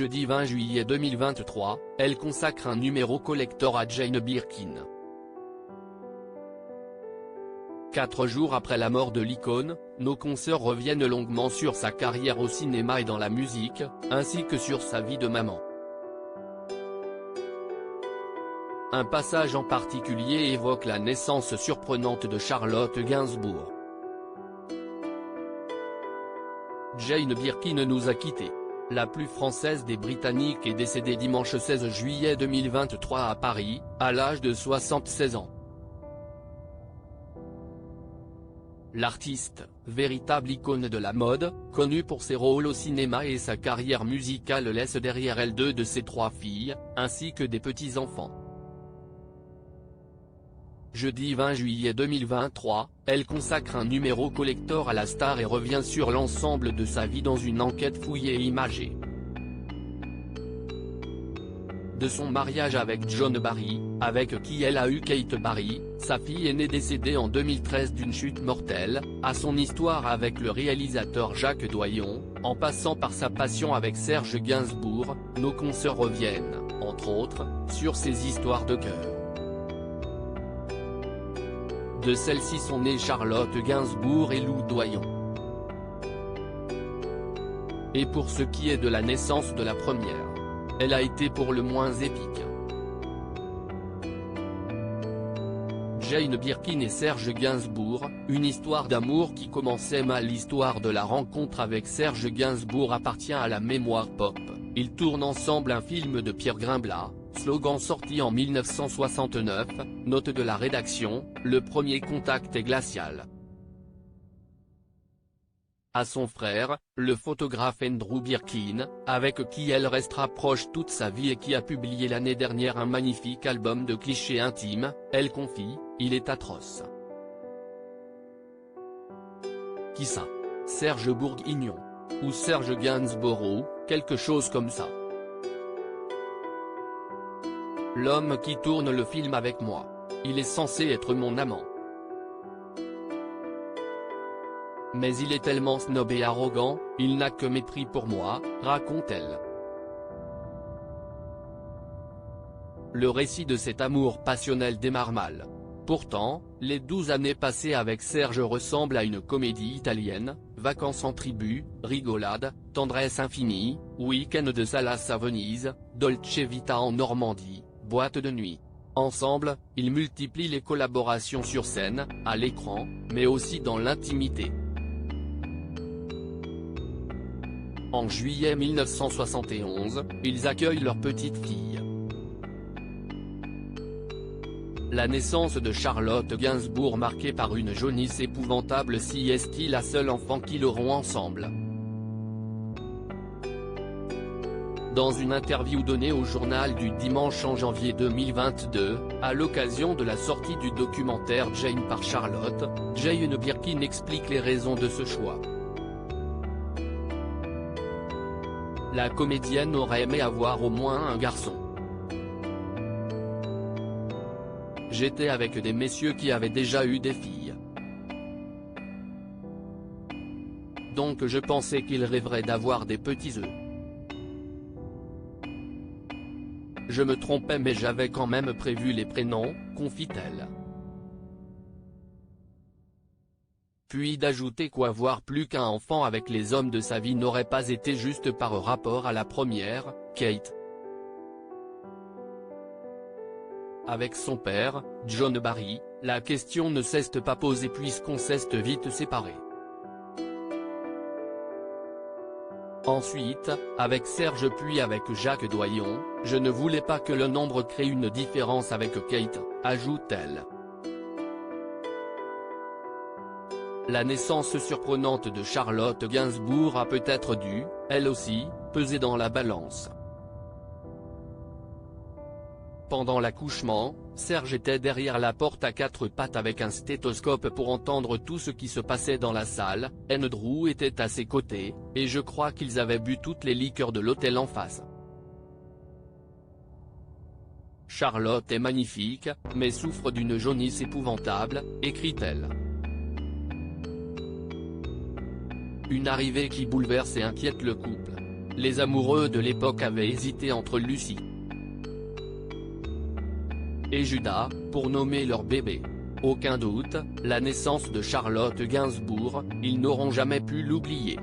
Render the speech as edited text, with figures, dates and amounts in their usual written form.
Jeudi 20 juillet 2023, elle consacre un numéro collector à Jane Birkin. 4 jours après la mort de l'icône, nos consoeurs reviennent longuement sur sa carrière au cinéma et dans la musique, ainsi que sur sa vie de maman. Un passage en particulier évoque la naissance surprenante de Charlotte Gainsbourg. Jane Birkin nous a quittés. La plus française des Britanniques est décédée dimanche 16 juillet 2023 à Paris, à l'âge de 76 ans. L'artiste, véritable icône de la mode, connue pour ses rôles au cinéma et sa carrière musicale, laisse derrière elle 2 de ses 3 filles, ainsi que des petits-enfants. Jeudi 20 juillet 2023, elle consacre un numéro collector à la star et revient sur l'ensemble de sa vie dans une enquête fouillée et imagée. De son mariage avec John Barry, avec qui elle a eu Kate Barry, sa fille aînée décédée en 2013 d'une chute mortelle, à son histoire avec le réalisateur Jacques Doyon, en passant par sa passion avec Serge Gainsbourg, nos consoeurs reviennent, entre autres, sur ses histoires de cœur. De celle-ci sont nées Charlotte Gainsbourg et Lou Doyon. Et pour ce qui est de la naissance de la première, elle a été pour le moins épique. Jane Birkin et Serge Gainsbourg, une histoire d'amour qui commençait mal. L'histoire de la rencontre avec Serge Gainsbourg appartient à la mémoire pop. Ils tournent ensemble un film de Pierre Grimblat, slogan sorti en 1969, note de la rédaction, le premier contact est glacial. À son frère, le photographe Andrew Birkin, avec qui elle restera proche toute sa vie et qui a publié l'année dernière un magnifique album de clichés intimes, elle confie, il est atroce. Qui ça? Serge Bourguignon. Ou Serge Gainsbourg, quelque chose comme ça. L'homme qui tourne le film avec moi. Il est censé être mon amant. Mais il est tellement snob et arrogant, il n'a que mépris pour moi, raconte-t-elle. Le récit de cet amour passionnel démarre mal. Pourtant, les 12 années passées avec Serge ressemblent à une comédie italienne, vacances en tribu, rigolade, tendresse infinie, week-end de Salas à Venise, Dolce Vita en Normandie, boîte de nuit. Ensemble, ils multiplient les collaborations sur scène, à l'écran, mais aussi dans l'intimité. En juillet 1971, ils accueillent leur petite fille. La naissance de Charlotte Gainsbourg marquée par une jaunisse épouvantable. Si est-il la seule enfant qu'ils auront ensemble. Dans une interview donnée au journal du dimanche en janvier 2022, à l'occasion de la sortie du documentaire Jane par Charlotte, Jane Birkin explique les raisons de ce choix. La comédienne aurait aimé avoir au moins un garçon. J'étais avec des messieurs qui avaient déjà eu des filles. Donc je pensais qu'ils rêveraient d'avoir des petits œufs. Je me trompais mais j'avais quand même prévu les prénoms, confie-t-elle. Puis d'ajouter qu'avoir plus qu'un enfant avec les hommes de sa vie n'aurait pas été juste par rapport à la première, Kate. Avec son père, John Barry, la question ne s'est pas posée puisqu'on s'est vite séparés. Ensuite, avec Serge puis avec Jacques Doyon, je ne voulais pas que le nombre crée une différence avec Kate, ajoute-t-elle. La naissance surprenante de Charlotte Gainsbourg a peut-être dû, elle aussi, peser dans la balance. Pendant l'accouchement, Serge était derrière la porte à 4 pattes avec un stéthoscope pour entendre tout ce qui se passait dans la salle. Andrew était à ses côtés, et je crois qu'ils avaient bu toutes les liqueurs de l'hôtel en face. Charlotte est magnifique, mais souffre d'une jaunisse épouvantable, écrit-elle. Une arrivée qui bouleverse et inquiète le couple. les amoureux de l'époque avaient hésité entre Lucie et Judas, pour nommer leur bébé. Aucun doute, la naissance de Charlotte Gainsbourg, ils n'auront jamais pu l'oublier.